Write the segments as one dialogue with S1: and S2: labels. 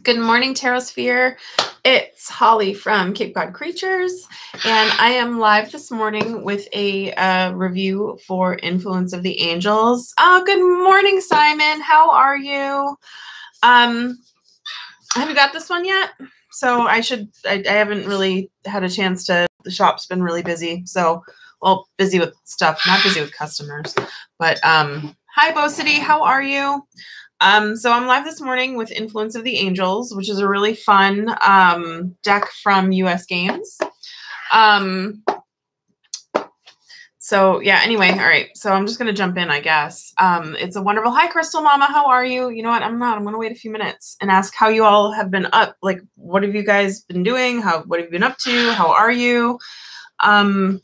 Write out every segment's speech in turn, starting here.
S1: Good morning, Tarot It's Holly from Cape Cod Creatures, and I am live this morning with a review for Influence of the Angels. Oh, good morning, Simon. How are you? Have you got this one yet? So I haven't really had a chance to. The shop's been really busy, so well, busy with stuff, not busy with customers. But hi, Bo City. How are you? So I'm live this morning with Influence of the Angels, which is a really fun deck from US Games. So yeah, anyway, all right. So I'm just going to jump in, I guess. It's a wonderful, hi, Crystal Mama. How are you? You know what? I'm going to wait a few minutes and ask how you all have been up. Like, what have you guys been doing? What have you been up to? How are you? Oh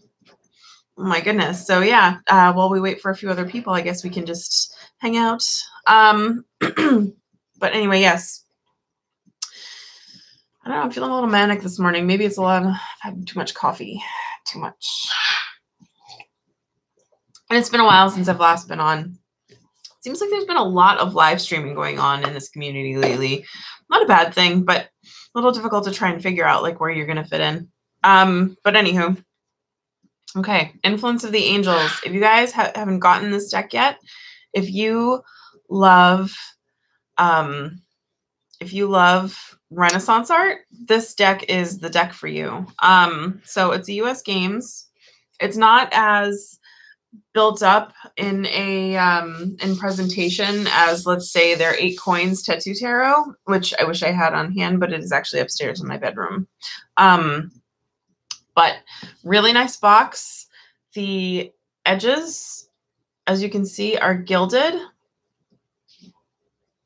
S1: my goodness. So yeah, while we wait for a few other people, I guess we can just hang out. But anyway, yes. I don't know. I'm feeling a little manic this morning. Maybe it's I've had too much coffee. Too much. And it's been a while since I've last been on. Seems like there's been a lot of live streaming going on in this community lately. Not a bad thing, but a little difficult to try and figure out like where you're going to fit in. But anywho. Okay. Influence of the Angels. If you guys haven't gotten this deck yet, if you love Renaissance art, this deck is the deck for you. So it's a US Games. It's not as built up in presentation as, let's say, their 8 Coins Tattoo Tarot, which I wish I had on hand, but it is actually upstairs in my bedroom. But really nice box. The edges, as you can see, are gilded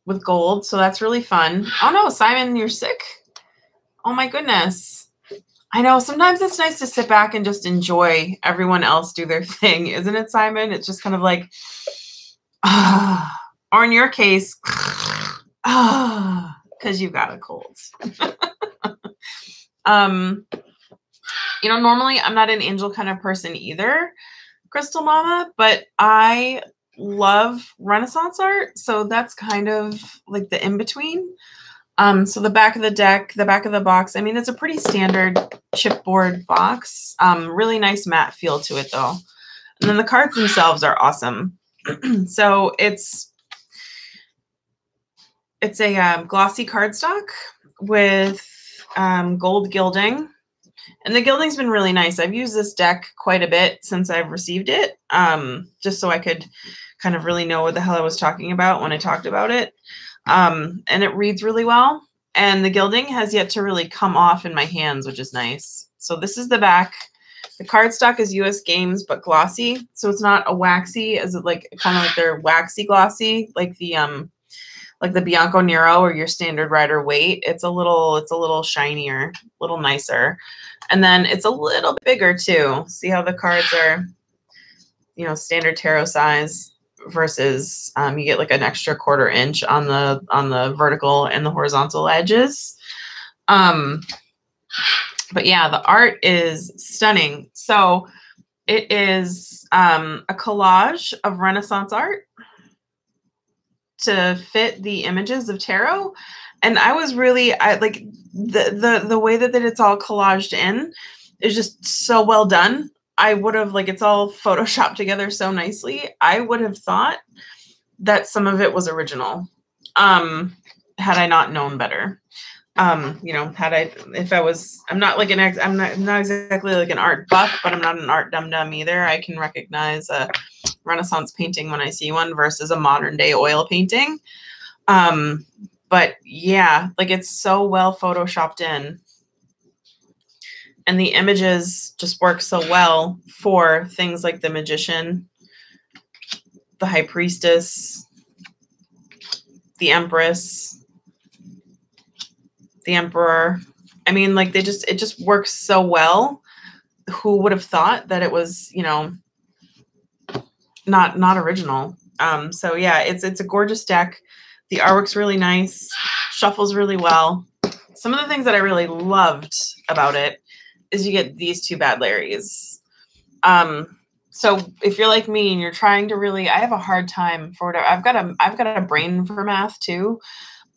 S1: with gold, so that's really fun. Oh no, Simon, you're sick? Oh my goodness. I know, sometimes it's nice to sit back and just enjoy everyone else do their thing, isn't it, Simon? It's just kind of like, or in your case, because you've got a cold. You know, normally I'm not an angel kind of person either, Crystal Mama, but I love Renaissance art, so that's kind of like the in-between. So the back of the deck, the back of the box, I mean, it's a pretty standard chipboard box. Really nice matte feel to it though. And then the cards themselves are awesome. So it's a glossy cardstock with gold gilding. And the gilding's been really nice. I've used this deck quite a bit since I've received it, just so I could kind of really know what the hell I was talking about when I talked about it. And it reads really well. And the gilding has yet to really come off in my hands, which is nice. So this is the back. The cardstock is US Games, but glossy. So it's not a waxy, as it like kind of like their waxy glossy, like the Bianco Nero or your standard Rider Waite. It's a little shinier, a little nicer. And then it's a little bit bigger too. See how the cards are, you know, standard tarot size versus you get like an extra 1/4 inch on the vertical and the horizontal edges. But yeah, the art is stunning. So it is a collage of Renaissance art to fit the images of tarot. And I was really, like the way that it's all collaged in is just so well done. I would have, like, it's all photoshopped together so nicely. I would have thought that some of it was original, had I not known better. You know, I'm not exactly like an art buff, but I'm not an art dum-dum either. I can recognize a Renaissance painting when I see one versus a modern day oil painting. But yeah, like, it's so well photoshopped in. And the images just work so well for things like the Magician, the High Priestess, the Empress, the Emperor. I mean, like, it just works so well. Who would have thought that it was, you know, not original? So yeah, it's a gorgeous deck. The artwork's really nice, shuffles really well. Some of the things that I really loved about it is you get these 2 bad Larrys. So if you're like me and you're trying to really, I have a hard time for whatever. I've got a brain for math too,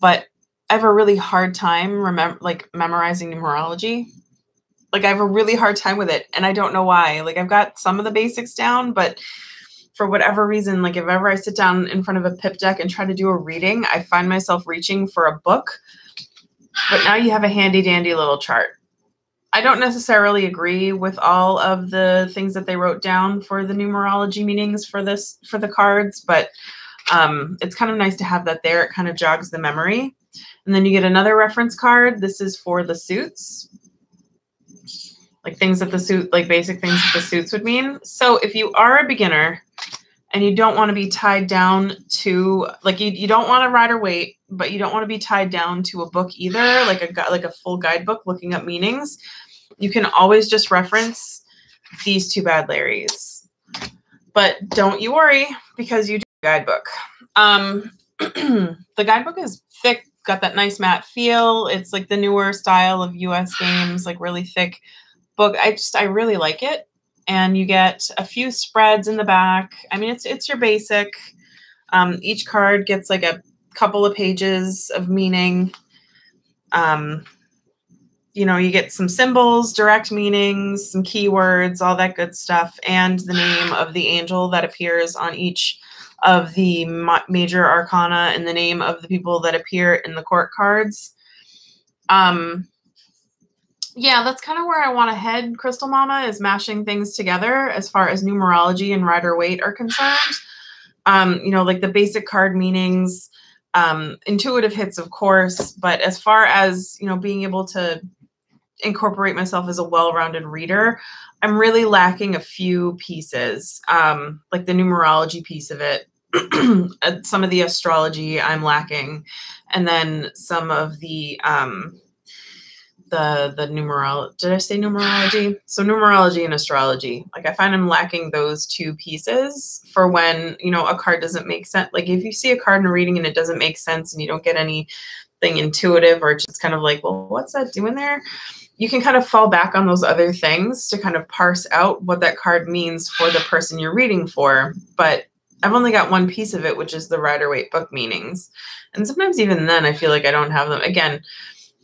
S1: but I have a really hard time memorizing numerology. Like I have a really hard time with it, and I don't know why. Like I've got some of the basics down, but for whatever reason, like if ever I sit down in front of a pip deck and try to do a reading, I find myself reaching for a book. But now you have a handy dandy little chart. I don't necessarily agree with all of the things that they wrote down for the numerology meanings for the cards, but it's kind of nice to have that there. It kind of jogs the memory. And then you get another reference card. This is for the suits, like things that the suit, like basic things that the suits would mean. So if you are a beginner and you don't want to be tied down to, like, you don't want to Rider-Waite, but you don't want to be tied down to a book either, like a full guidebook looking up meanings, you can always just reference these two bad Larrys. But don't you worry, because you do a guidebook. The guidebook is thick, got that nice matte feel. It's like the newer style of US games, like really thick book. I really like it. And you get a few spreads in the back. I mean, it's your basic. Each card gets like a couple of pages of meaning. You know, you get some symbols, direct meanings, some keywords, all that good stuff, and the name of the angel that appears on each of the major arcana and the name of the people that appear in the court cards. Yeah, that's kind of where I want to head, Crystal Mama, is mashing things together as far as numerology and Rider-Waite are concerned. You know, like the basic card meanings, intuitive hits, of course, but as far as, you know, being able to incorporate myself as a well-rounded reader, I'm really lacking a few pieces, like the numerology piece of it. Some of the astrology I'm lacking, and then some of the numerology. Did I say numerology? So numerology and astrology. Like I find I'm lacking those two pieces for when, you know, a card doesn't make sense. Like if you see a card in a reading and it doesn't make sense and you don't get anything intuitive, or just kind of like, well, what's that doing there? You can kind of fall back on those other things to kind of parse out what that card means for the person you're reading for. But I've only got one piece of it, which is the Rider-Waite book meanings. And sometimes even then I feel like I don't have them. Again,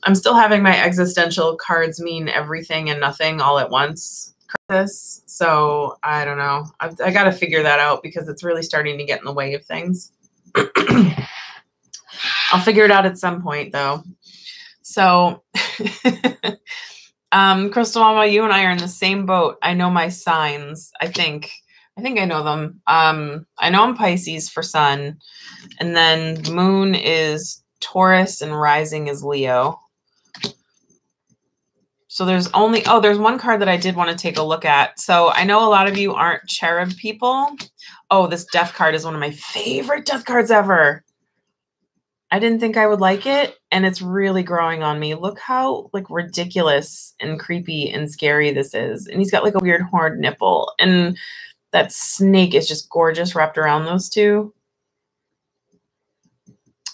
S1: I'm still having my existential cards mean everything and nothing all at once crisis. So I don't know. I got to figure that out because it's really starting to get in the way of things. I'll figure it out at some point though. So Crystal Mama, you and I are in the same boat. I know my signs. I think I know them. I know I'm Pisces for sun, and then moon is Taurus and rising is Leo. So there's there's one card that I did want to take a look at. So I know a lot of you aren't cherub people. Oh, this death card is one of my favorite death cards ever. I didn't think I would like it, and it's really growing on me. Look how like ridiculous and creepy and scary this is. And he's got like a weird horned nipple, and that snake is just gorgeous wrapped around those two.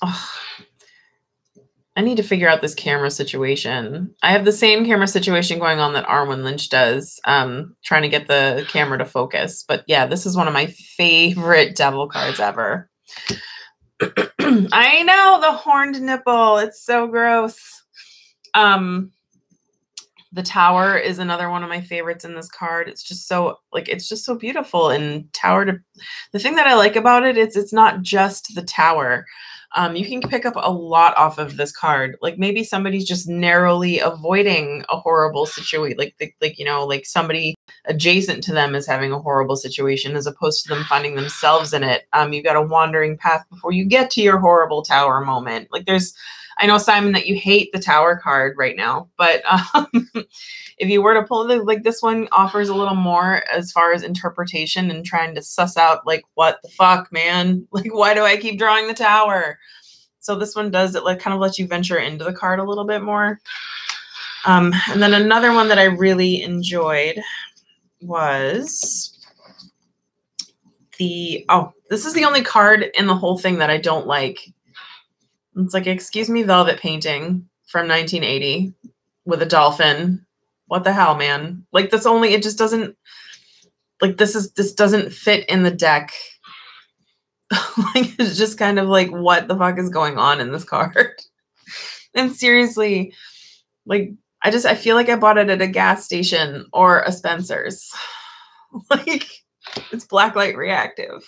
S1: Oh, I need to figure out this camera situation. I have the same camera situation going on that Arwen Lynch does, trying to get the camera to focus. But yeah, this is one of my favorite devil cards ever. I know, the horned nipple. It's so gross. The tower is another one of my favorites in this card. It's just so beautiful. And the thing that I like about it is it's not just the tower. You can pick up a lot off of this card. Like maybe somebody's just narrowly avoiding a horrible situation, like somebody adjacent to them is having a horrible situation, as opposed to them finding themselves in it. You've got a wandering path before you get to your horrible tower moment. Like I know, Simon, that you hate the tower card right now, but if you were to pull this one offers a little more as far as interpretation and trying to suss out like, what the fuck, man? Like, why do I keep drawing the tower? So this one does it, like kind of lets you venture into the card a little bit more. And then another one that I really enjoyed was this is the only card in the whole thing that I don't like. It's like, excuse me, velvet painting from 1980 with a dolphin. What the hell, man? Like it just doesn't, like this doesn't fit in the deck. Like it's just kind of like, what the fuck is going on in this card? And seriously, like, I feel like I bought it at a gas station or a Spencer's. Like, it's blacklight reactive.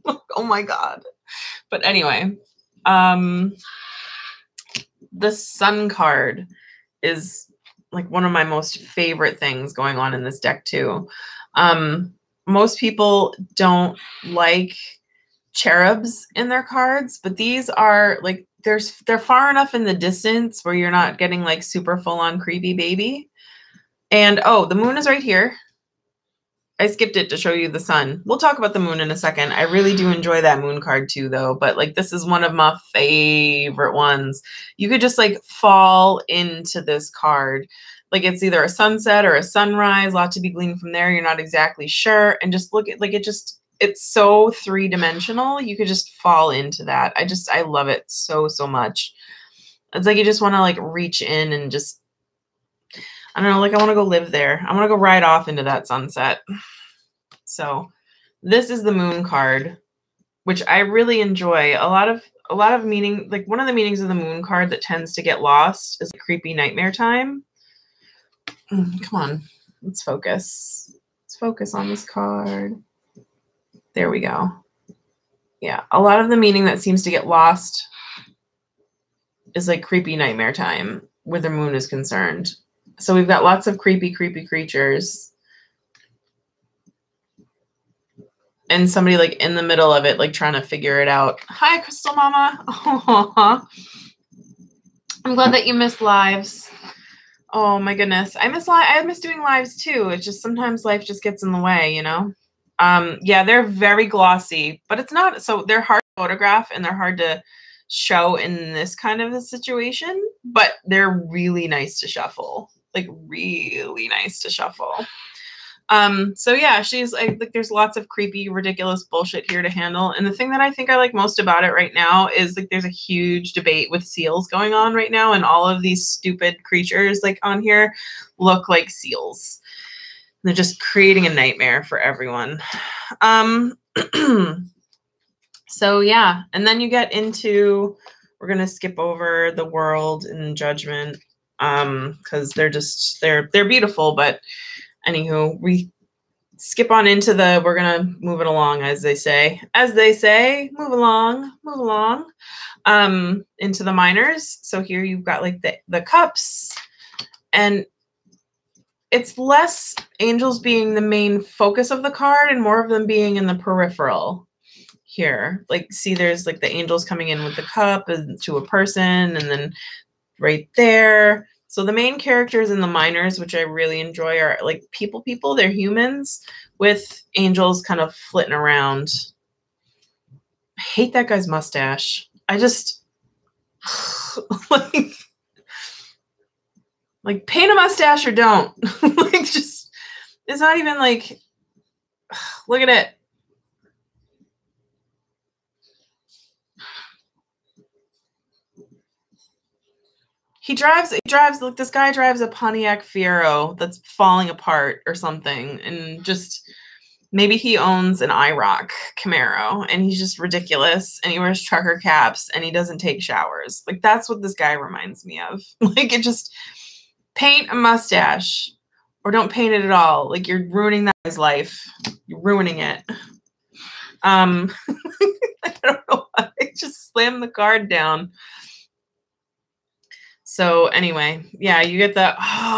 S1: Oh my God. But anyway, the sun card is like one of my most favorite things going on in this deck too. Most people don't like cherubs in their cards, but these are like, they're far enough in the distance where you're not getting like super full on creepy baby. And oh, the moon is right here. I skipped it to show you the sun. We'll talk about the moon in a second. I really do enjoy that moon card too, though. But like, this is one of my favorite ones. You could just like fall into this card. Like, it's either a sunset or a sunrise, a lot to be gleaned from there. You're not exactly sure. And just look at, like, it's so three-dimensional. You could just fall into that. I love it so, so much. It's like, you just want to like reach in and just, I don't know, like, I want to go live there. I want to go right off into that sunset. So this is the moon card, which I really enjoy. A lot of meaning, like one of the meanings of the moon card that tends to get lost is creepy nightmare time. Come on, let's focus. Let's focus on this card. There we go. Yeah, a lot of the meaning that seems to get lost is like creepy nightmare time where the moon is concerned. So we've got lots of creepy, creepy creatures. And somebody like in the middle of it, like trying to figure it out. Hi, Crystal Mama. Aww. I'm glad that you missed lives. Oh my goodness. I miss doing lives too. It's just sometimes life just gets in the way, you know? Yeah, they're very glossy, but it's not, so they're hard to photograph and they're hard to show in this kind of a situation, but they're really nice to shuffle. Like, really nice to shuffle. So yeah, she's like, there's lots of creepy, ridiculous bullshit here to handle. And the thing that I think I like most about it right now is like, there's a huge debate with seals going on right now. And all of these stupid creatures like on here look like seals. They're just creating a nightmare for everyone. So yeah, and then you get into, we're going to skip over the world and judgment, because they're beautiful, but anywho, we skip on into we're going to move it along, as they say, move along, into the minors. So here you've got like the cups, and it's less angels being the main focus of the card and more of them being in the peripheral here. Like, see, there's like the angels coming in with the cup to a person, and then right there. So the main characters in the minors, which I really enjoy, are like people. They're humans with angels kind of flitting around. I hate that guy's mustache. I just like paint a mustache or don't. Like, just, it's not even like, look at it. He drives, look, this guy drives a Pontiac Fiero that's falling apart or something. And just, maybe he owns an IROC Camaro and he's just ridiculous and he wears trucker caps and he doesn't take showers. Like, that's what this guy reminds me of. Like, it just, paint a mustache or don't paint it at all. Like, you're ruining that guy's life. You're ruining it. I don't know why. I just slammed the card down. So anyway, yeah, you get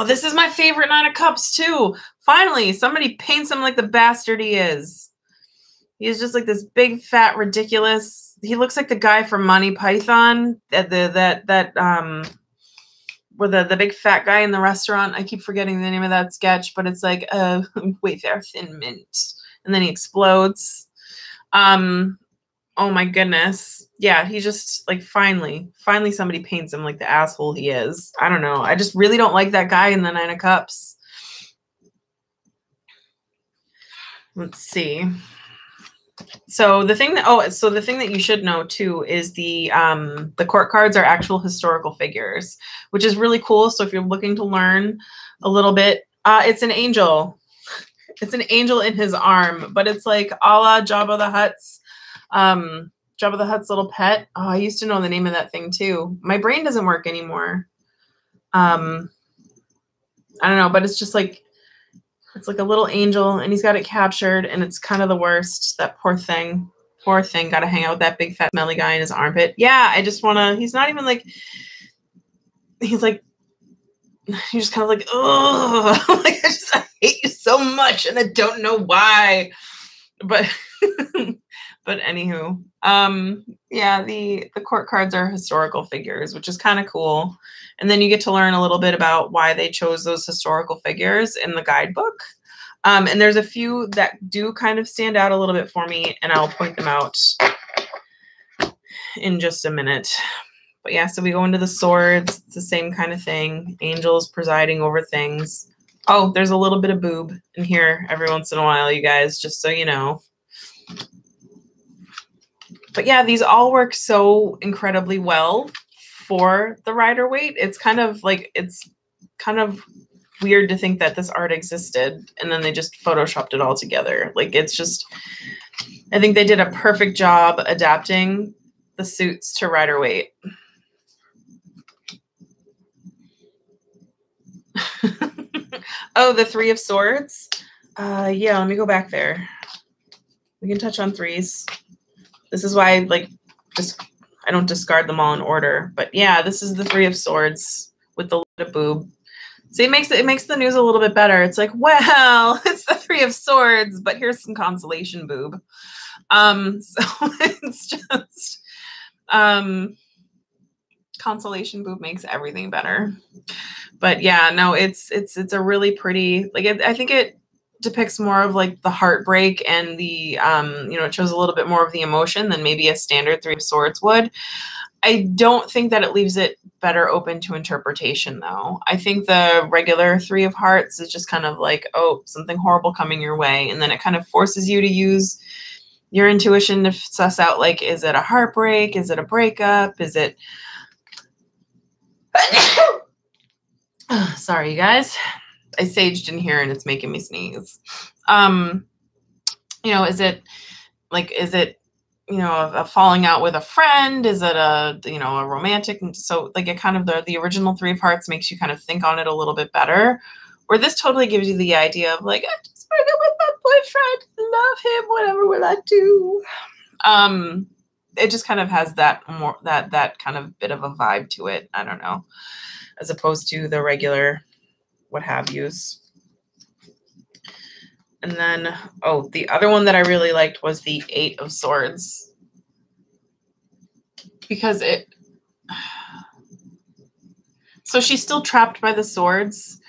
S1: this is my favorite Nine of Cups too. Finally, somebody paints him like the bastard he is. He's just like this big, fat, ridiculous. He looks like the guy from Monty Python, where the big fat guy in the restaurant. I keep forgetting the name of that sketch, but it's like, Wayfair Thin Mint. And then he explodes. Oh my goodness. Yeah, he just like finally somebody paints him like the asshole he is. I don't know. I just really don't like that guy in the Nine of Cups. Let's see. So the thing that you should know too is the court cards are actual historical figures, which is really cool. So if you're looking to learn a little bit, it's an angel. It's an angel in his arm, but it's like a la Jabba the Hutt's Jabba the Hutt's little pet. Oh, I used to know the name of that thing too. My brain doesn't work anymore. I don't know, but it's just like, it's like a little angel, and he's got it captured, and it's kind of the worst. That poor thing. Poor thing. Got to hang out with that big fat smelly guy in his armpit. Yeah, I just want to, he's not even like, he's like, you're just kind of like, oh, like, I hate you so much, and I don't know why. But but anywho, yeah, the court cards are historical figures, which is kind of cool. And then you get to learn a little bit about why they chose those historical figures in the guidebook. And there's a few that do kind of stand out a little bit for me, and I'll point them out in just a minute. But yeah, so we go into the swords. It's the same kind of thing. Angels presiding over things. Oh, there's a little bit of boob in here every once in a while, you guys, just so you know. But yeah, these all work so incredibly well for the Rider-Waite. It's kind of like, it's kind of weird to think that this art existed and then they just photoshopped it all together. Like, it's just, I think they did a perfect job adapting the suits to Rider-Waite. Oh, the Three of Swords. Yeah, let me go back there. We can touch on threes. This is why, like, just I don't discard them all in order. But yeah, this is the Three of Swords with the little boob. See, it makes the news a little bit better. It's like, well, it's the Three of Swords, but here's some consolation boob. So it's just consolation boob makes everything better. But yeah, no, it's a really pretty, like, I think it depicts more of like the heartbreak and the it shows a little bit more of the emotion than maybe a standard Three of Swords would. I don't think that it leaves it better open to interpretation, though. I think the regular Three of Hearts is just kind of like, oh, something horrible coming your way, and then it kind of forces you to use your intuition to suss out, like, is it a heartbreak? Is it a breakup? Is it sorry, you guys. I saged in here and it's making me sneeze. Is it a falling out with a friend? Is it a romantic? So like, it kind of, the original Three of Hearts makes you kind of think on it a little bit better, where this totally gives you the idea of like, I just broke up with my boyfriend, love him, whatever will I do? It just kind of has that more, that kind of bit of a vibe to it. I don't know, as opposed to the regular what have yous. And then, oh, the other one that I really liked was the Eight of Swords, because so she's still trapped by the swords,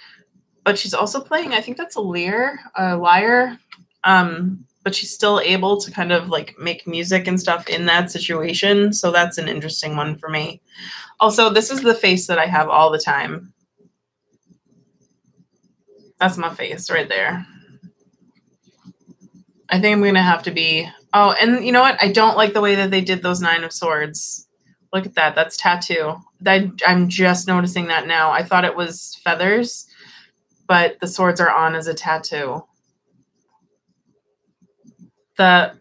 S1: but she's also playing, I think that's a lyre, but she's still able to kind of like make music and stuff in that situation. So that's an interesting one for me. Also, this is the face that I have all the time. That's my face right there. I think I'm going to have to be... Oh, and you know what? I don't like the way that they did those Nine of Swords. Look at that. That's tattoo. I'm just noticing that now. I thought it was feathers, but the swords are on as a tattoo. The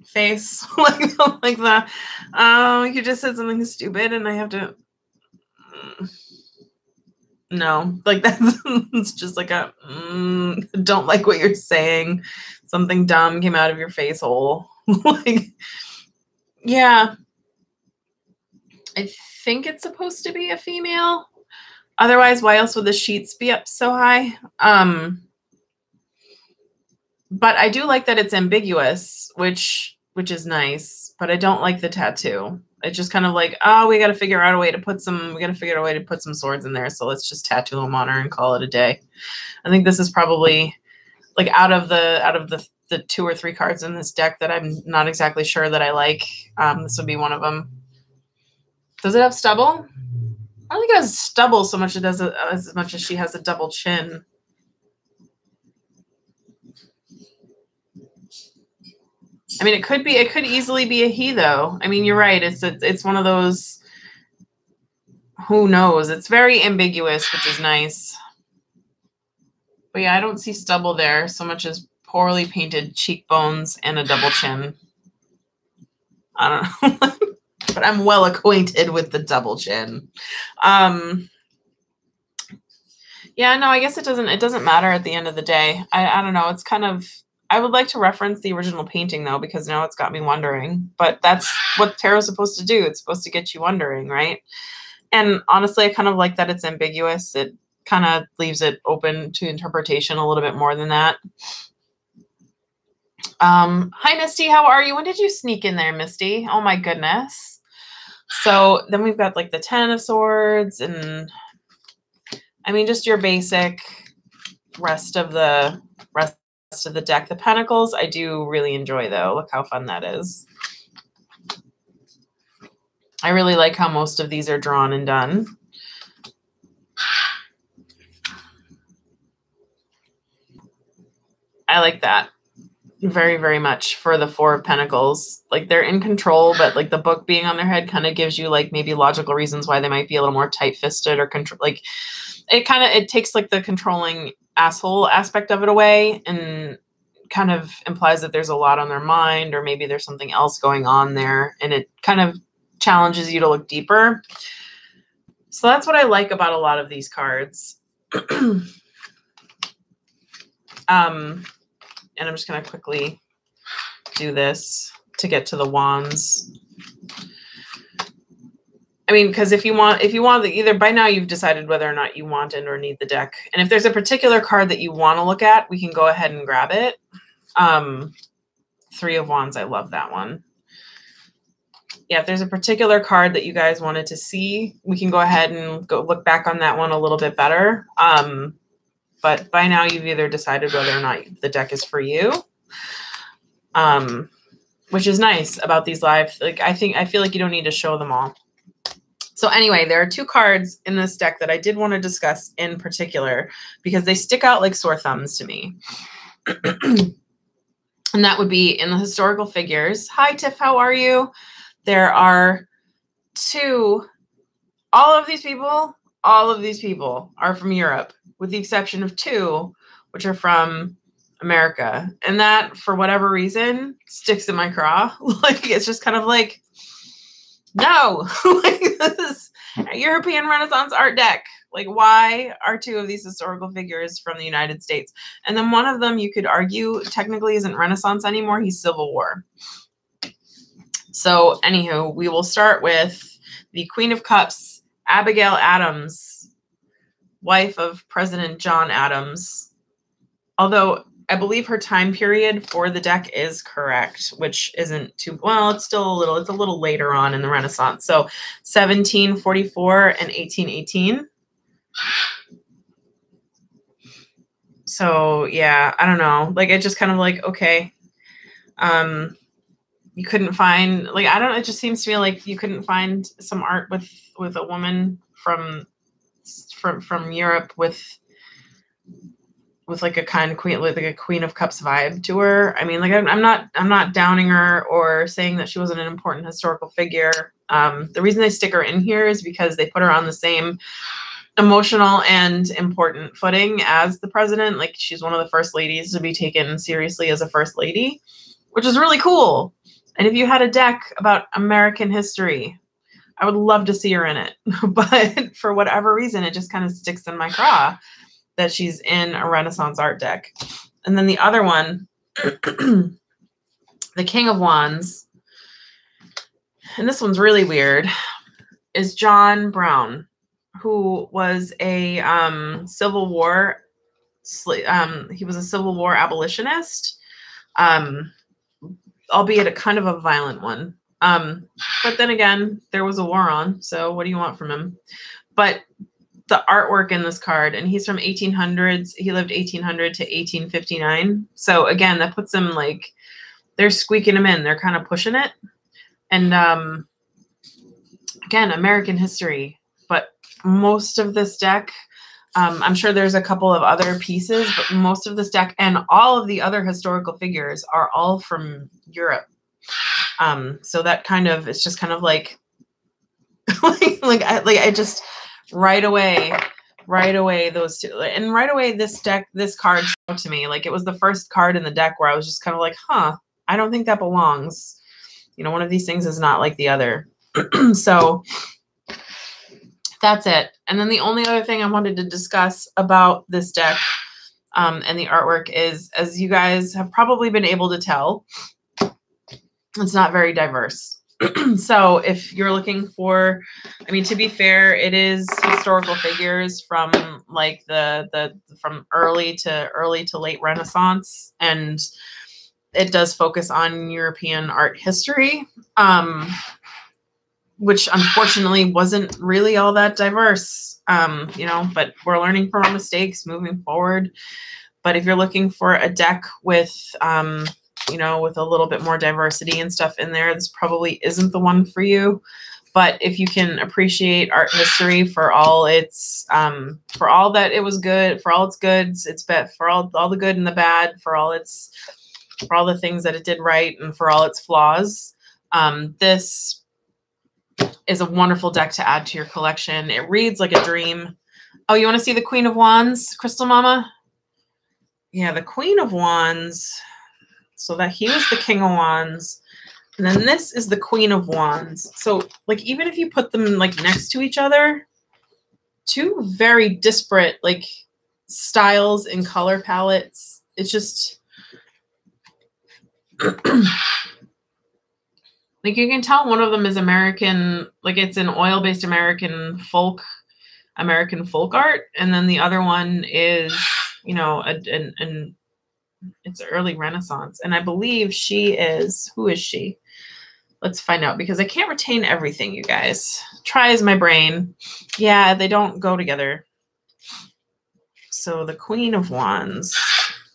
S1: face, like that. Oh, you just said something stupid, and I have to... No, like that's it's just like a don't like what you're saying. Something dumb came out of your face hole. Like, yeah. I think it's supposed to be a female. Otherwise, why else would the sheets be up so high? But I do like that it's ambiguous, which is nice, but I don't like the tattoo. It's just kind of like, oh, we got to figure out a way to put some swords in there. So let's just tattoo them on her and call it a day. I think this is probably like out of the 2 or 3 cards in this deck that I'm not exactly sure that I like. This would be one of them. Does it have stubble? I don't think it has stubble so much as much as she has a double chin. I mean, it could easily be a he, though. I mean, you're right. It's one of those, who knows? It's very ambiguous, which is nice. But yeah, I don't see stubble there so much as poorly painted cheekbones and a double chin. I don't know, but I'm well acquainted with the double chin. Yeah, no, I guess it doesn't matter at the end of the day. I don't know. It's kind of, I would like to reference the original painting though, because now it's got me wondering, but that's what tarot's supposed to do. It's supposed to get you wondering, right? And honestly, I kind of like that it's ambiguous. It kind of leaves it open to interpretation a little bit more than that. Hi, Misty. How are you? When did you sneak in there, Misty? Oh my goodness. So then we've got like the 10 of Swords and I mean, just your basic rest of the deck. The Pentacles, I do really enjoy though. Look how fun that is. I really like how most of these are drawn and done. I like that very, very much for the Four of Pentacles. Like they're in control, but like the book being on their head kind of gives you like maybe logical reasons why they might be a little more tight-fisted or control. Like it takes like the controlling asshole aspect of it away and kind of implies that there's a lot on their mind or maybe there's something else going on there. And it kind of challenges you to look deeper. So that's what I like about a lot of these cards. And I'm just going to quickly do this to get to the wands. I mean, because if you want either by now you've decided whether or not you want it or need the deck. And if there's a particular card that you want to look at, we can go ahead and grab it. Three of Wands. I love that one. Yeah, if there's a particular card that you guys wanted to see, we can go ahead and go look back on that one a little bit better. But by now you've either decided whether or not the deck is for you, which is nice about these live. Like I feel like you don't need to show them all. So anyway, there are two cards in this deck that I did want to discuss in particular because they stick out like sore thumbs to me. And that would be in the historical figures. Hi, Tiff, how are you? There are two. All of these people are from Europe, with the exception of two, which are from America. And that, for whatever reason, sticks in my craw. Like, it's just kind of like, no, like this is a European Renaissance art deck. Like, why are two of these historical figures from the United States? And then one of them, you could argue, technically isn't Renaissance anymore. He's Civil War. So, anywho, we will start with the Queen of Cups, Abigail Adams, wife of President John Adams. Although I believe her time period for the deck is correct, which isn't too, well, it's still it's a little later on in the Renaissance. So 1744 and 1818. So yeah, I don't know. Like, it just kind of like, okay. You couldn't find, like, I don't know, it just seems to me like you couldn't find some art with a woman from Europe with like a kind of queen, like a Queen of Cups vibe to her. I mean, like, I'm not downing her or saying that she wasn't an important historical figure. The reason they stick her in here is because they put her on the same emotional and important footing as the president. Like, she's one of the first ladies to be taken seriously as a first lady, which is really cool. And if you had a deck about American history, I would love to see her in it. But for whatever reason, it just kind of sticks in my craw that she's in a Renaissance art deck. And then the other one, the King of Wands, and this one's really weird, is John Brown, who was a Civil War, he was a Civil War abolitionist, albeit a kind of a violent one. But then again, there was a war on, so what do you want from him? But the artwork in this card, and he's from 1800s. He lived 1800 to 1859. So again, that puts him like, they're squeaking him in. They're kind of pushing it. And again, American history. But most of this deck, I'm sure there's a couple of other pieces, but most of this deck and all of the other historical figures are all from Europe. So that kind of, it's just kind of like, I just right away right away those two, and right away this card spoke to me. Like, it was the first card in the deck where I was just kind of like, huh, I don't think that belongs. You know, one of these things is not like the other. So that's it. And then the only other thing I wanted to discuss about this deck and the artwork is, as you guys have probably been able to tell, it's not very diverse. So if you're looking for, I mean, to be fair, it is historical figures from like from early to late Renaissance, and it does focus on European art history, which unfortunately wasn't really all that diverse, you know, but we're learning from our mistakes moving forward. But if you're looking for a deck with, you know, with a little bit more diversity and stuff in there, this probably isn't the one for you. But if you can appreciate art history for all its, for all that it was good, for all its goods, its bad, for all the good and the bad, for all the things that it did right, and for all its flaws, this is a wonderful deck to add to your collection. It reads like a dream. Oh, you want to see the Queen of Wands, Crystal Mama? Yeah, the Queen of Wands. So that he was the King of Wands. And then this is the Queen of Wands. So, like, even if you put them like next to each other, two very disparate like styles and color palettes. It's just like, you can tell one of them is American, like it's an oil-based American folk art, and then the other one is, you know, it's early Renaissance. And I believe she is, who is she? Let's find out, because I can't retain everything, you guys. Try as my brain. Yeah, they don't go together. So the Queen of Wands,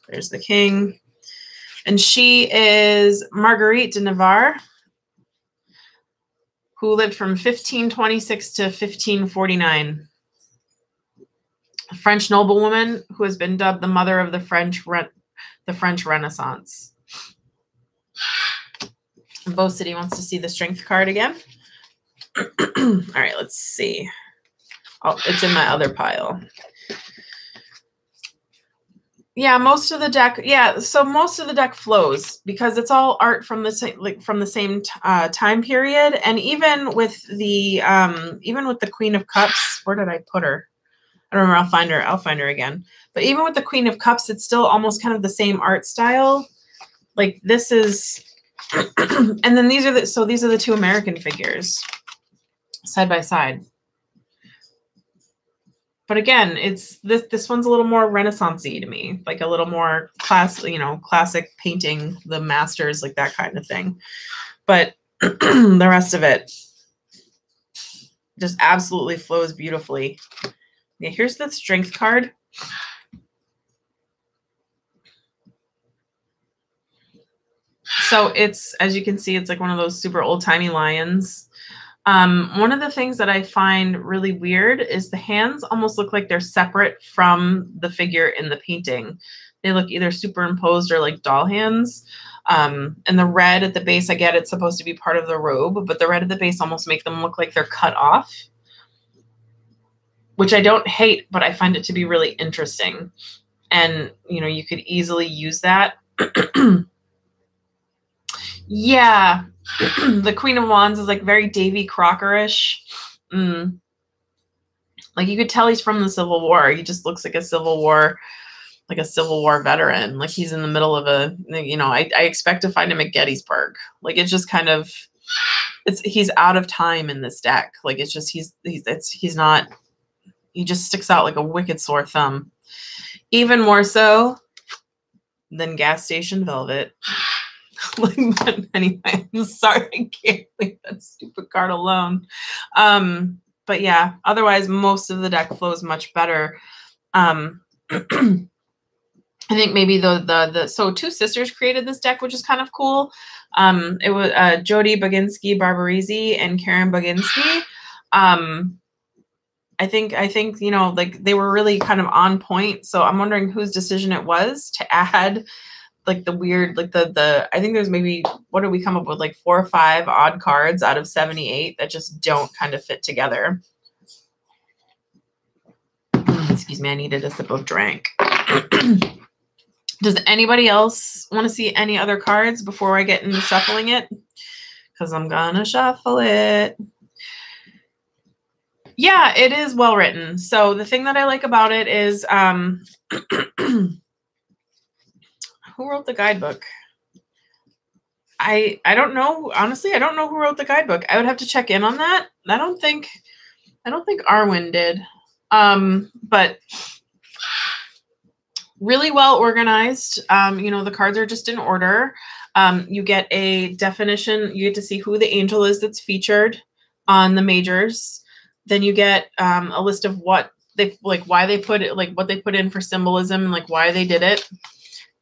S1: there's the King, and she is Marguerite de Navarre, who lived from 1526 to 1549. A French noblewoman who has been dubbed the mother of the French Renaissance. And Bo City wants to see the strength card again. All right, let's see. Oh, it's in my other pile. Yeah, most of the deck. Yeah, so most of the deck flows because it's all art from the same time period, and even with the Queen of Cups. Where did I put her? I don't remember. I'll find her. I'll find her again. But even with the Queen of Cups, it's still almost kind of the same art style. Like this is, and then these are the two American figures side by side. But again, it's this one's a little more Renaissance-y to me, like a little more classic painting, the masters, like that kind of thing. But the rest of it just absolutely flows beautifully. Yeah, here's the strength card. So it's, as you can see, it's like one of those super old-timey lions. One of the things that I find really weird is the hands almost look like they're separate from the figure in the painting. They look either superimposed or like doll hands. And the red at the base, I get it's supposed to be part of the robe, but the red at the base almost make them look like they're cut off, which I don't hate, but I find it to be really interesting. And, you know, you could easily use that. Yeah. The Queen of Wands is like very Davy Crocker-ish. Like you could tell he's from the Civil War. He just looks like a Civil War veteran. Like he's in the middle of a, you know, I expect to find him at Gettysburg. Like it's just kind of, he's out of time in this deck. Like it's just, he's not, he just sticks out like a wicked sore thumb. Even more so than Gas Station Velvet. But anyway, I'm sorry, I can't leave that stupid card alone. But yeah, otherwise most of the deck flows much better. I think maybe so two sisters created this deck, which is kind of cool. It was Jody Baginski Barbarisi and Karen Baginski. I think, you know, like they were really kind of on point. So I'm wondering whose decision it was to add like the weird, like I think there's maybe, what did we come up with? Like 4 or 5 odd cards out of 78 that just don't kind of fit together. Excuse me, I needed a sip of drink. Does anybody else want to see any other cards before I get into shuffling it? Because I'm gonna shuffle it. Yeah, it is well written. So the thing that I like about it is, who wrote the guidebook? I don't know. Honestly, I don't know who wrote the guidebook. I would have to check in on that. I don't think Arwen did. But really well organized. You know, the cards are just in order. You get a definition. You get to see who the angel is that's featured on the majors. Then you get a list of what they like, why they put it, like what they put in for symbolism, and like why they did it.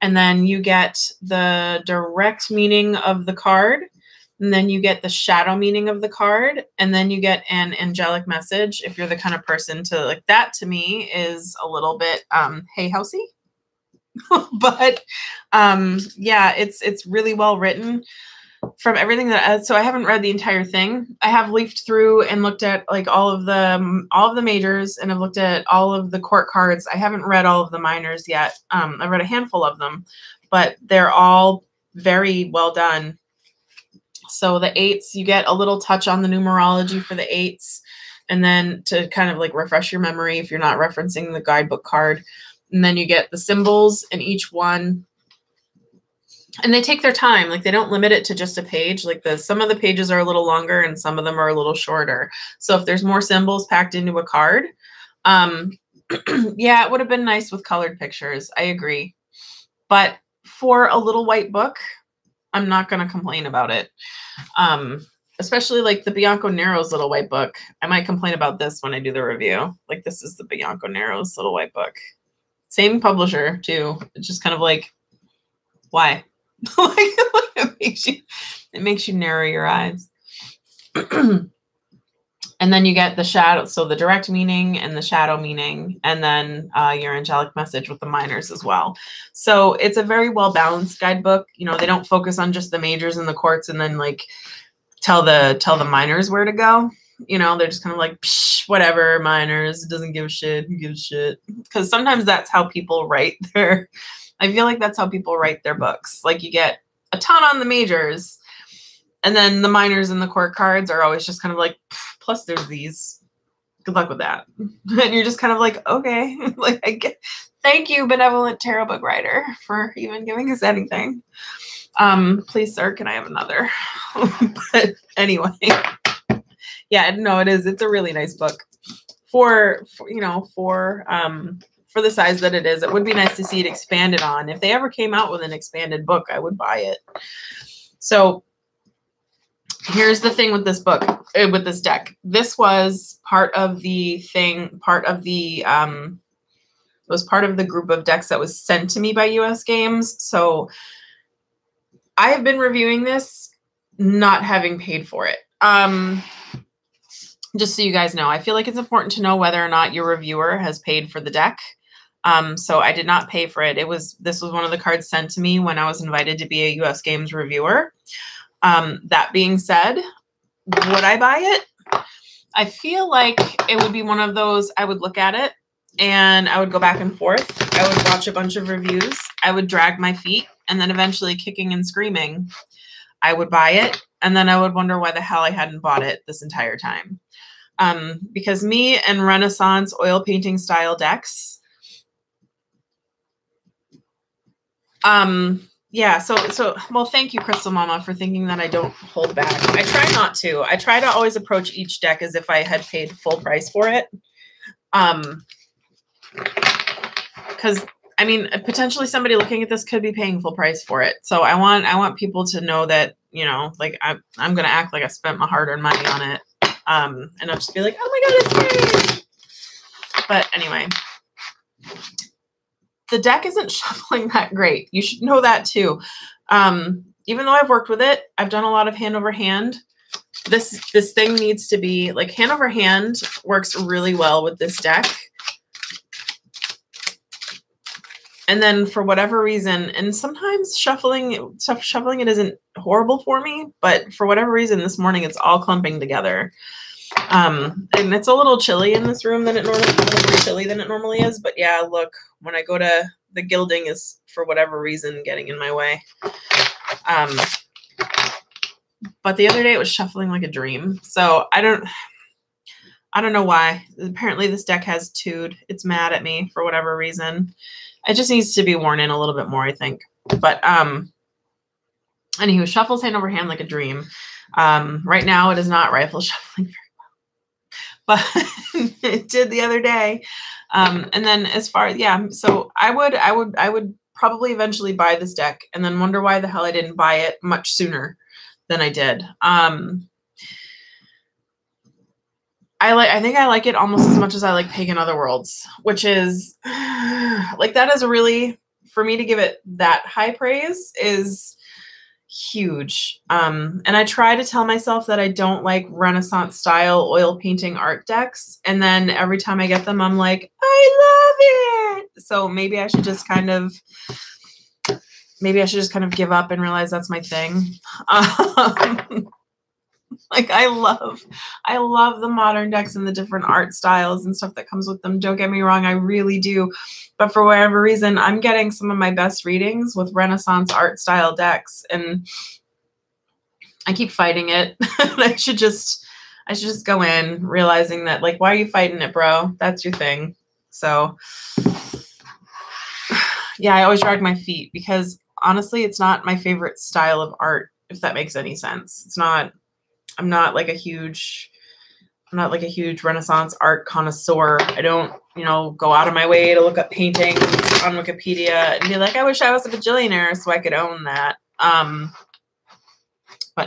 S1: And then you get the direct meaning of the card. And then you get the shadow meaning of the card. And then you get an angelic message. If you're the kind of person to like that, to me is a little bit hay housey. But yeah, it's really well written from everything that, so I haven't read the entire thing. I have leafed through and looked at like all of the majors, and I've looked at all of the court cards. I haven't read all of the minors yet. I've read a handful of them, but they're all very well done. So the 8s, you get a little touch on the numerology for the 8s, and then to kind of like refresh your memory if you're not referencing the guidebook card. And then you get the symbols in each one. And they take their time. Like they don't limit it to just a page. Like some of the pages are a little longer and some of them are a little shorter. So if there's more symbols packed into a card, yeah, it would have been nice with colored pictures. I agree. But for a little white book, I'm not going to complain about it. Especially like the Bianco Nero's little white book. I might complain about this when I do the review. Like this is the Bianco Nero's little white book. Same publisher too. It's just kind of like, why? Like it makes you narrow your eyes. And then you get the shadow, so the direct meaning and the shadow meaning, and then your angelic message with the minors as well. So it's a very well balanced guidebook. You know, they don't focus on just the majors and the courts and then like tell the minors where to go. You know, they're just kind of like, psh, whatever, minors, doesn't give a shit, who gives a shit? Because sometimes that's how people write their, I feel like that's how people write their books. Like you get a ton on the majors, and then the minors and the court cards are always just kind of like, plus there's these. Good luck with that. And you're just kind of like, okay, like I get, thank you, benevolent tarot book writer, for even giving us anything. Please, sir, can I have another? But anyway. Yeah, no, it is. It's a really nice book for you know, for the size that it is. It would be nice to see it expanded on. If they ever came out with an expanded book, I would buy it. So here's the thing with this book, with this deck. This was part of the thing, it was part of the group of decks that was sent to me by US Games. So I have been reviewing this not having paid for it. Just so you guys know, I feel like it's important to know whether or not your reviewer has paid for the deck. So I did not pay for it. This was one of the cards sent to me when I was invited to be a US Games reviewer. That being said, would I buy it? I feel like it would be one of those, I would look at it and I would go back and forth. I would watch a bunch of reviews. I would drag my feet, and then eventually kicking and screaming, I would buy it. And then I would wonder why the hell I hadn't bought it this entire time. Because me and Renaissance oil painting style decks, yeah, so well, thank you, Crystal Mama, for thinking that I don't hold back. I try not to. I try to always approach each deck as if I had paid full price for it. Because I mean, potentially somebody looking at this could be paying full price for it. So I want people to know that, you know, like I'm gonna act like I spent my hard-earned money on it. And I'll just be like, oh my God, it's great. But anyway, the deck isn't shuffling that great. You should know that too. Even though I've worked with it, I've done a lot of hand over hand. This thing needs to be like hand over hand works really well with this deck. And then for whatever reason, and sometimes shuffling it isn't horrible for me, but for whatever reason this morning it's all clumping together. And it's a little chilly in this room than it normally, a little more chilly than it normally is. But yeah, look, when I go to, the gilding is for whatever reason getting in my way. But the other day it was shuffling like a dream. So I don't know why. Apparently this deck has tude. It's mad at me for whatever reason. It just needs to be worn in a little bit more, I think. But anywho, shuffles hand over hand like a dream. Right now it is not rifle shuffling very well, but it did the other day. And then as far as, yeah, so I would probably eventually buy this deck and then wonder why the hell I didn't buy it much sooner than I did. I think I like it almost as much as I like Pagan Otherworlds, which is like, that is a really, for me to give it that high praise is huge. And I try to tell myself that I don't like Renaissance style oil painting art decks. And then every time I get them, I'm like, I love it. So maybe I should just kind of give up and realize that's my thing. Like I love the modern decks and the different art styles and stuff that comes with them. Don't get me wrong, I really do. But for whatever reason, I'm getting some of my best readings with Renaissance art style decks, and I keep fighting it. I should just go in realizing that, like, why are you fighting it, bro? That's your thing. So yeah, I always drag my feet because honestly, it's not my favorite style of art, if that makes any sense. It's not. I'm not like a huge Renaissance art connoisseur. I don't, go out of my way to look up paintings on Wikipedia and be like, I wish I was a bajillionaire so I could own that. But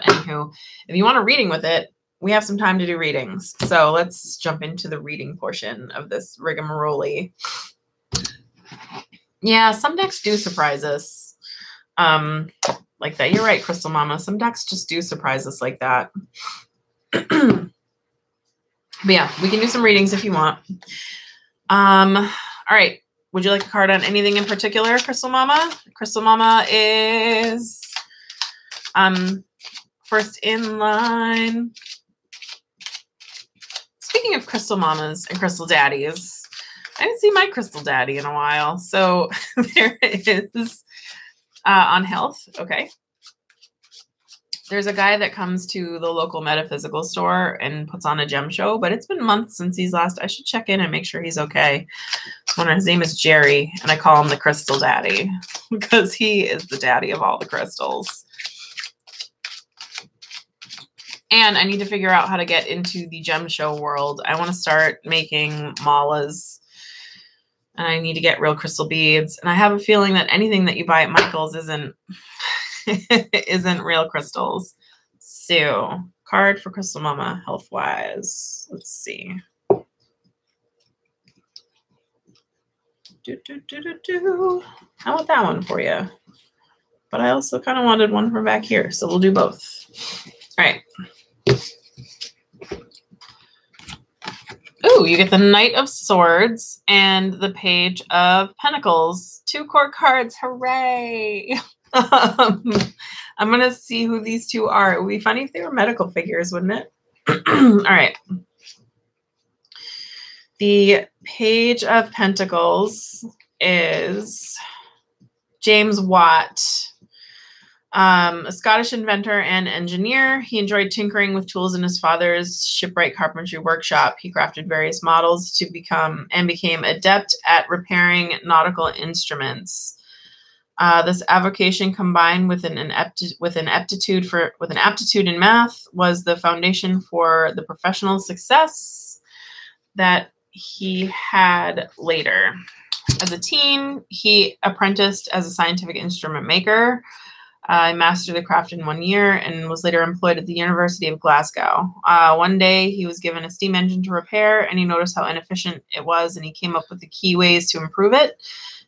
S1: anywho, if you want a reading with it, we have some time to do readings. So let's jump into the reading portion of this rigmarole. Yeah, some decks do surprise us. Like that. You're right, Crystal Mama. Some decks just do surprise us like that. But yeah, we can do some readings if you want. All right. Would you like a card on anything in particular, Crystal Mama? Crystal Mama is first in line. Speaking of Crystal Mamas and Crystal Daddies, I didn't see my Crystal Daddy in a while. So there it is. On health, okay. There's a guy that comes to the local metaphysical store and puts on a gem show, but it's been months since he's last. I should check in and make sure he's okay. His name is Jerry, and I call him the Crystal Daddy because he is the daddy of all the crystals. And I need to figure out how to get into the gem show world. I want to start making malas. And I need to get real crystal beads. And I have a feeling that anything that you buy at Michael's isn't real crystals. So, card for Crystal Mama, health-wise. Let's see. How about that one for you? But I also kind of wanted one from back here, so we'll do both. All right. Ooh, you get the Knight of Swords and the Page of Pentacles. 2 court cards. Hooray! I'm going to see who these two are. It would be funny if they were medical figures, wouldn't it? All right. The Page of Pentacles is James Watt. A Scottish inventor and engineer. He enjoyed tinkering with tools in his father's shipwright carpentry workshop. He crafted various models to became adept at repairing nautical instruments. This avocation, combined with an aptitude in math, was the foundation for the professional success that he had later. As a teen, he apprenticed as a scientific instrument maker. Mastered the craft in 1 year and was later employed at the University of Glasgow. One day he was given a steam engine to repair, and he noticed how inefficient it was, and he came up with the key ways to improve it.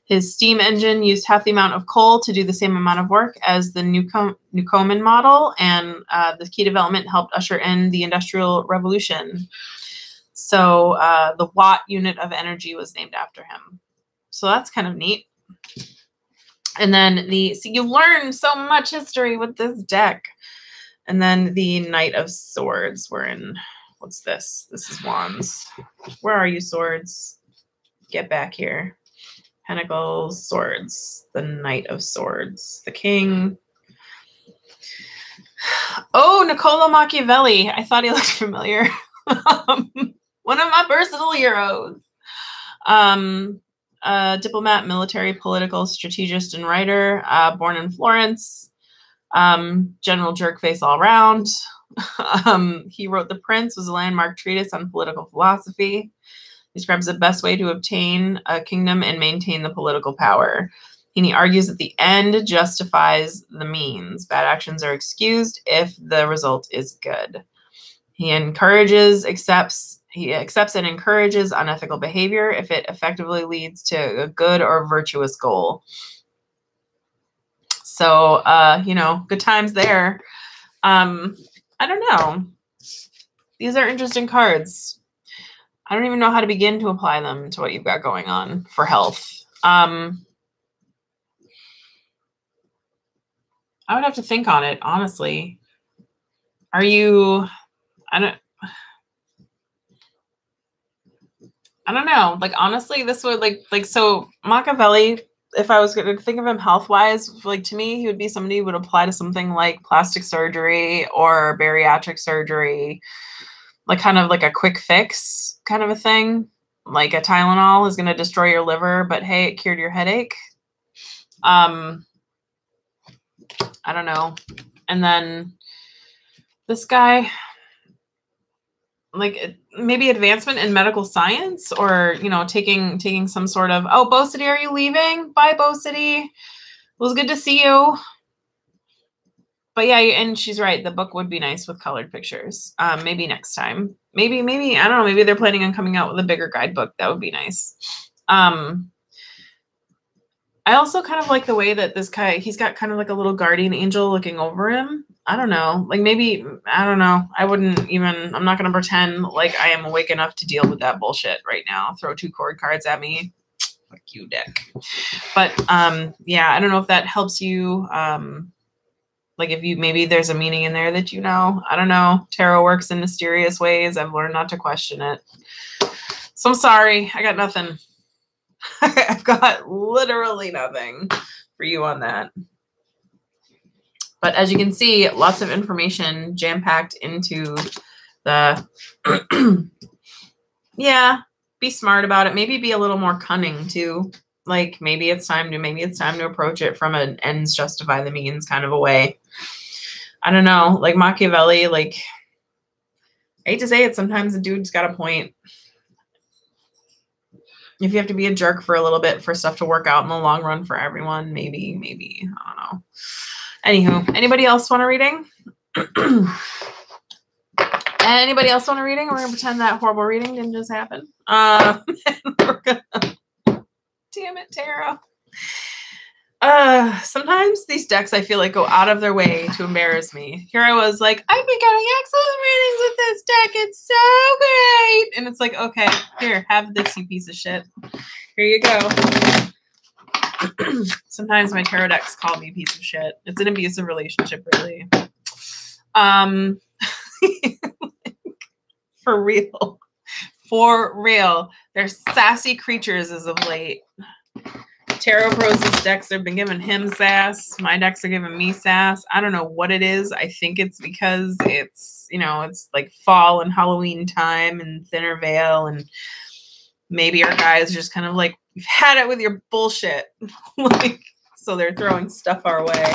S1: His steam engine used half the amount of coal to do the same amount of work as the Newcomen model, and the key development helped usher in the Industrial Revolution. So the Watt unit of energy was named after him. So that's kind of neat. And then so you learn so much history with this deck. And then the Knight of Swords. We're in what's this? This is wands. Where are you, swords? Get back here. Pentacles, swords, the Knight of Swords, the King. Oh, Niccolo Machiavelli. I thought he looked familiar. One of my personal heroes. Diplomat, military, political, strategist, and writer. Born in Florence. General jerkface all around. He wrote The Prince, was a landmark treatise on political philosophy. Describes the best way to obtain a kingdom and maintain the political power. And he argues that the end justifies the means. Bad actions are excused if the result is good. He accepts and encourages unethical behavior if it effectively leads to a good or virtuous goal. So, good times there. I don't know. These are interesting cards. I don't even know how to begin to apply them to what you've got going on for health. I would have to think on it, honestly. Are you, I don't know. Like, honestly, this would so Machiavelli, if I was going to think of him health-wise, like, to me, he would be somebody who would apply to something like plastic surgery or bariatric surgery, like kind of like a quick fix kind of a thing. Like a Tylenol is going to destroy your liver, but hey, it cured your headache. I don't know. And then this guy, like maybe advancement in medical science, or, taking some sort of, oh, Bo City, are you leaving? Bye, Bo City. It was good to see you. But yeah, and she's right. The book would be nice with colored pictures. Maybe next time. Maybe, I don't know. Maybe they're planning on coming out with a bigger guidebook. That would be nice. I also kind of like the way that this guy, he's got kind of like a little guardian angel looking over him. I don't know. Like maybe, I don't know. I'm not going to pretend like I am awake enough to deal with that bullshit right now. Throw 2 cord cards at me. Fuck you, dick. But yeah, I don't know if that helps you. Like if maybe there's a meaning in there that I don't know. Tarot works in mysterious ways. I've learned not to question it. So I'm sorry. I got nothing. I've got literally nothing for you on that. But as you can see, lots of information jam-packed into the, yeah, be smart about it. Maybe be a little more cunning too. Like maybe it's time to approach it from an ends justify the means kind of a way. I don't know. Like Machiavelli, like, I hate to say it, sometimes the dude's got a point. If you have to be a jerk for a little bit for stuff to work out in the long run for everyone, maybe, I don't know. Anywho, anybody else want a reading? Anybody else want a reading? We're going to pretend that horrible reading didn't just happen. Damn it, tarot. Sometimes these decks I feel like go out of their way to embarrass me. Here I was like, I've been getting excellent readings with this deck. It's so great. And it's like, okay, here, have this, you piece of shit. Here you go. Sometimes my tarot decks call me a piece of shit. It's an abusive relationship, really. For real. For real. They're sassy creatures as of late. Tarot Pros' decks have been giving him sass. My decks are giving me sass. I don't know what it is. I think it's because it's, it's like fall and Halloween time and thinner veil. And maybe our guys are just kind of like, we've had it with your bullshit. Like, so they're throwing stuff our way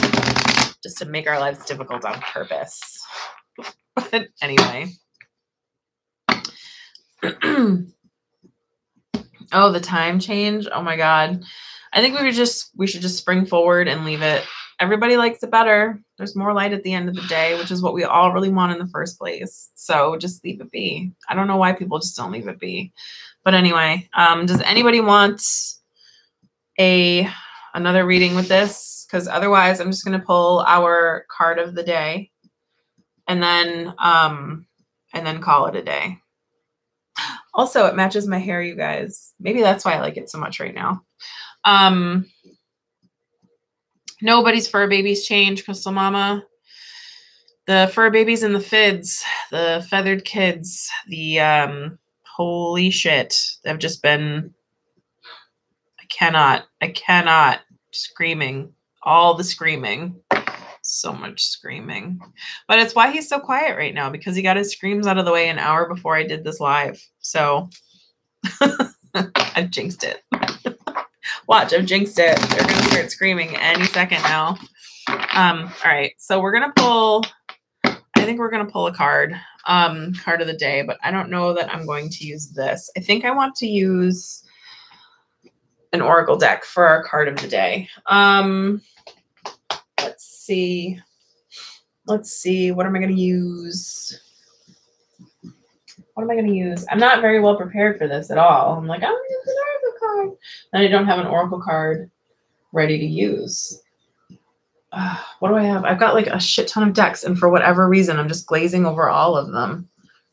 S1: just to make our lives difficult on purpose. But anyway. Oh, the time change. Oh my God. I think we should just spring forward and leave it. Everybody likes it better. There's more light at the end of the day, which is what we all really want in the first place. So just leave it be. I don't know why people just don't leave it be. But anyway, does anybody want another reading with this? Because otherwise I'm just going to pull our card of the day and then call it a day. Also, it matches my hair, you guys. Maybe that's why I like it so much right now. Nobody's fur babies change, Crystal Mama. The fur babies and the fids, the feathered kids, the holy shit. They've just been, I cannot screaming. All the screaming. So much screaming. But it's why he's so quiet right now, because he got his screams out of the way an hour before I did this live. So I've jinxed it. Watch, I've jinxed it. They're going to start screaming any second now. All right, so we're going to pull, I think we're going to pull a card, card of the day, but I don't know that I'm going to use this. I think I want to use an oracle deck for our card of the day. Let's see. What am I going to use? What am I going to use? I'm not very well prepared for this at all. I'm like, I'm going to use an oracle card. And I don't have an oracle card ready to use. What do I have? I've got like a shit ton of decks, and for whatever reason, I'm just glazing over all of them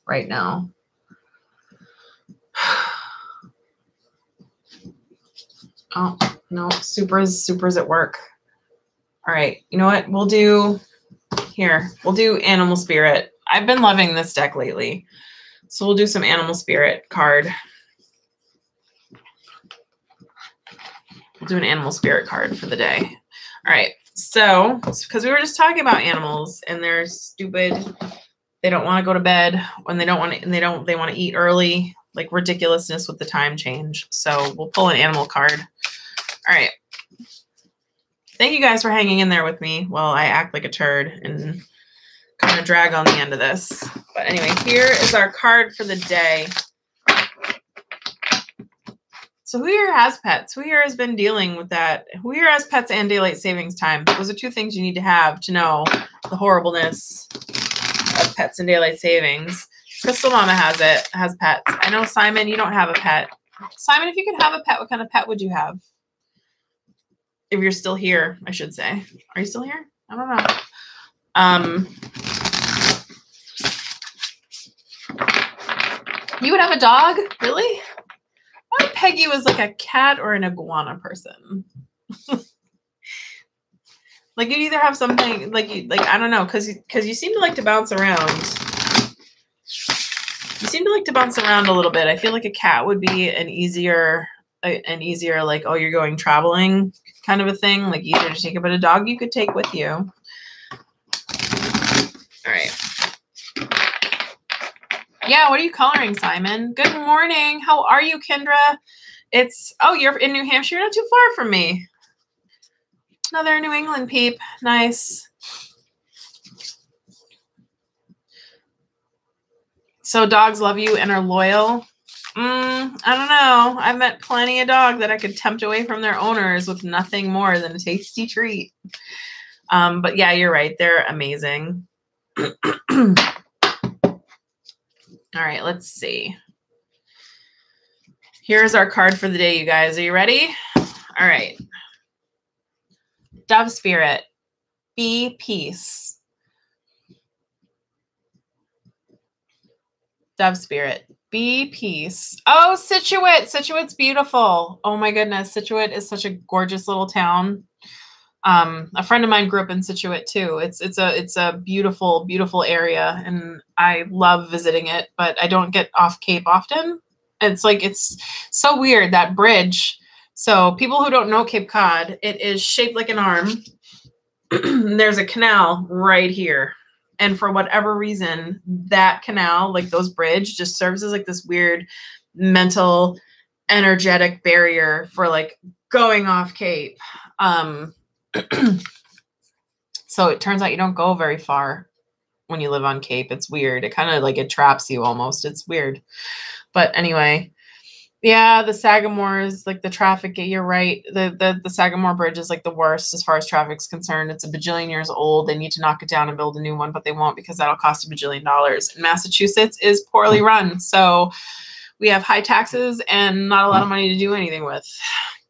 S1: right now. Oh, no, Supra's at work. All right, you know what? We'll do Animal Spirit. I've been loving this deck lately. So we'll do some Animal Spirit card. We'll do an Animal Spirit card for the day. All right. So, because we were just talking about animals and they're stupid. They don't want to go to bed when they don't want to, and they want to eat early, like ridiculousness with the time change. So we'll pull an animal card. All right. Thank you guys for hanging in there with me while I act like a turd and kind of drag on the end of this. But anyway, here is our card for the day. So who here has pets? Who here has been dealing with that? Who here has pets and daylight savings time? Those are two things you need to have to know the horribleness of pets and daylight savings. Crystal Mama has pets. I know, Simon, you don't have a pet. Simon, if you could have a pet, what kind of pet would you have? If you're still here, I should say. Are you still here? I don't know. You would have a dog? Really? I would peg you as like a cat or an iguana person. Like you'd either have something like I don't know, because you seem to like to bounce around. You seem to like to bounce around a little bit. I feel like a cat would be an easier like, oh, you're going traveling kind of a thing, like easier to take. But a dog you could take with you. All right. Yeah, what are you coloring, Simon? Good morning. How are you, Kendra? You're in New Hampshire. You're not too far from me. Another New England peep. Nice. So dogs love you and are loyal. I don't know. I've met plenty of dogs that I could tempt away from their owners with nothing more than a tasty treat. But yeah, you're right. They're amazing. All right, let's see. Here's our card for the day, you guys. Are you ready? All right. Dove Spirit, be peace. Dove Spirit, be peace. Oh, Scituate. Scituate's beautiful. Oh my goodness. Scituate is such a gorgeous little town. A friend of mine grew up in Scituate too. It's a beautiful, beautiful area, and I love visiting it, but I don't get off Cape often. It's so weird, that bridge. So people who don't know Cape Cod, it is shaped like an arm. There's a canal right here. And for whatever reason, that canal, like those bridge, just serves as like this weird mental, energetic barrier for like going off Cape. So it turns out you don't go very far when you live on Cape. It's weird. It kind of like it traps you almost. It's weird. But anyway, yeah, the Sagamore's like the traffic. You're right. The Sagamore Bridge is like the worst as far as traffic's concerned. It's a bajillion years old. They need to knock it down and build a new one, but they won't because that'll cost $1 bajillion. And Massachusetts is poorly run. So we have high taxes and not a lot of money to do anything with.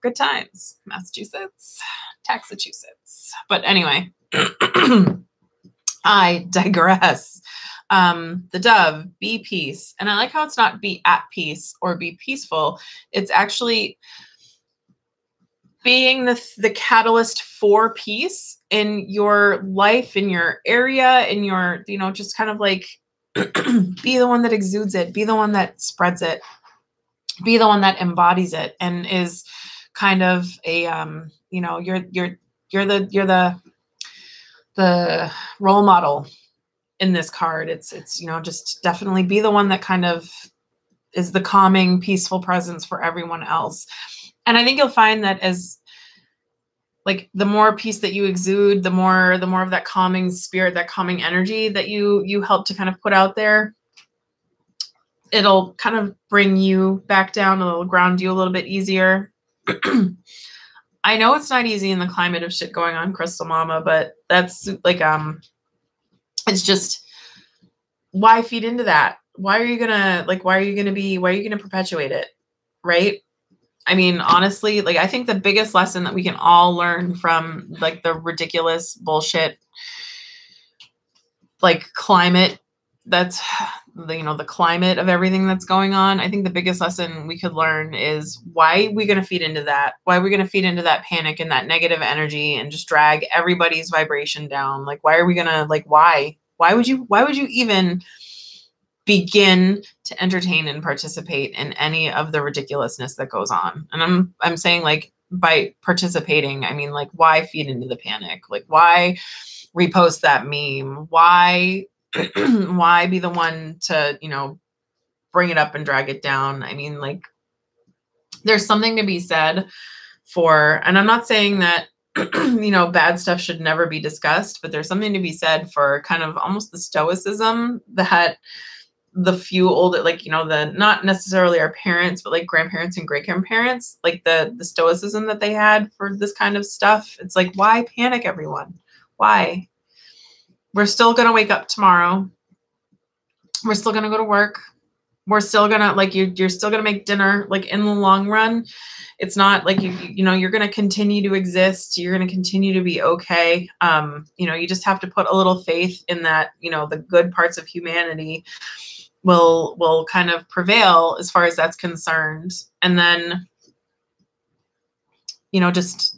S1: Good times, Massachusetts, Taxachusetts. But anyway, I digress. The dove, be peace. And I like how it's not be at peace or be peaceful. It's actually, being the catalyst for peace in your life, in your area, in your, you know, just kind of like be the one that exudes it, be the one that spreads it, be the one that embodies it, and is kind of a you know, you're the role model in this card. It's you know, just definitely be the one that kind of is the calming, peaceful presence for everyone else. And I think you'll find that as like the more peace that you exude, the more of that calming spirit, that calming energy that you help to kind of put out there, it'll kind of bring you back down, it'll ground you a little bit easier. I know it's not easy in the climate of shit going on, Crystal Mama, but that's like it's just, why feed into that? Why are you gonna perpetuate it? Right? I mean, honestly, like I think the biggest lesson that we can all learn from like the ridiculous bullshit, like climate, that's the, you know, the climate of everything that's going on. I think the biggest lesson we could learn is, why are we going to feed into that? Why are we going to feed into that panic and that negative energy and just drag everybody's vibration down? Like, why are we going to, like, why would you even begin to entertain and participate in any of the ridiculousness that goes on? And I'm saying, like, by participating, I mean, like, why feed into the panic? Like, why repost that meme? Why why be the one to, you know, bring it up and drag it down? I mean, like, there's something to be said for, and I'm not saying that you know, bad stuff should never be discussed, but there's something to be said for kind of almost the stoicism that the few older, like, you know, the, not necessarily our parents, but like grandparents and great grandparents, like the stoicism that they had for this kind of stuff. It's like, why panic, everyone? Why? We're still going to wake up tomorrow. We're still going to go to work. We're still going to, like, you're still going to make dinner. Like, in the long run, it's not like you know, you're going to continue to exist. You're going to continue to be okay. You know, you just have to put a little faith in that, you know, the good parts of humanity will kind of prevail as far as that's concerned. And then, you know, just,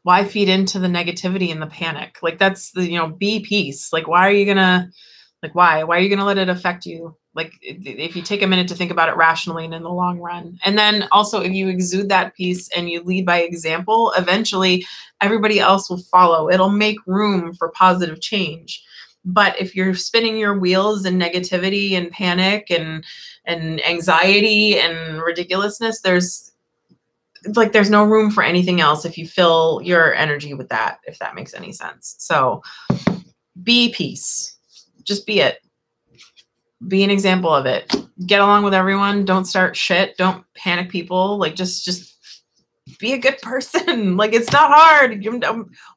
S1: why feed into the negativity and the panic? Like, that's the, you know, be peace. Like, why are you gonna let it affect you? Like, if you take a minute to think about it rationally and in the long run. And then also, if you exude that peace and you lead by example, eventually everybody else will follow. It'll make room for positive change. But if you're spinning your wheels in negativity and panic and anxiety and ridiculousness, there's no room for anything else if you fill your energy with that, if that makes any sense. So be peace. Just be it. Be an example of it. Get along with everyone. Don't start shit. Don't panic people. Like, just be a good person. Like, it's not hard.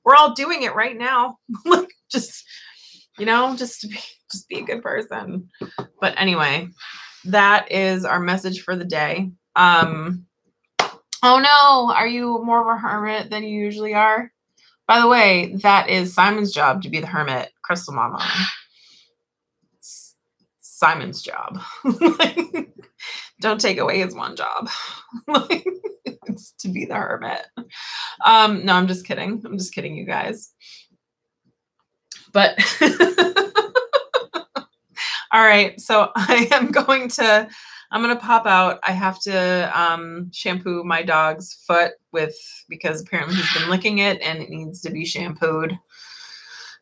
S1: We're all doing it right now. Like, just, you know, just be a good person. But anyway, that is our message for the day. Oh no, are you more of a hermit than you usually are? By the way, that is Simon's job, to be the hermit, Crystal Mama. It's Simon's job. Don't take away his one job. It's to be the hermit. No, I'm just kidding. I'm just kidding, you guys. But all right, so I'm going to pop out. I have to shampoo my dog's foot because apparently he's been licking it and it needs to be shampooed.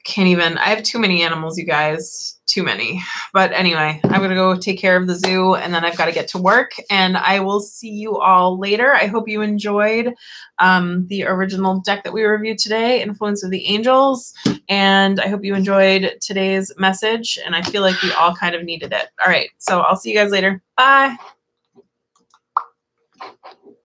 S1: I have too many animals, you guys, too many. But anyway, I'm going to go take care of the zoo and then I've got to get to work, and I will see you all later. I hope you enjoyed the original deck that we reviewed today, Influence of the Angels. And I hope you enjoyed today's message, and I feel like we all kind of needed it. All right. So I'll see you guys later. Bye.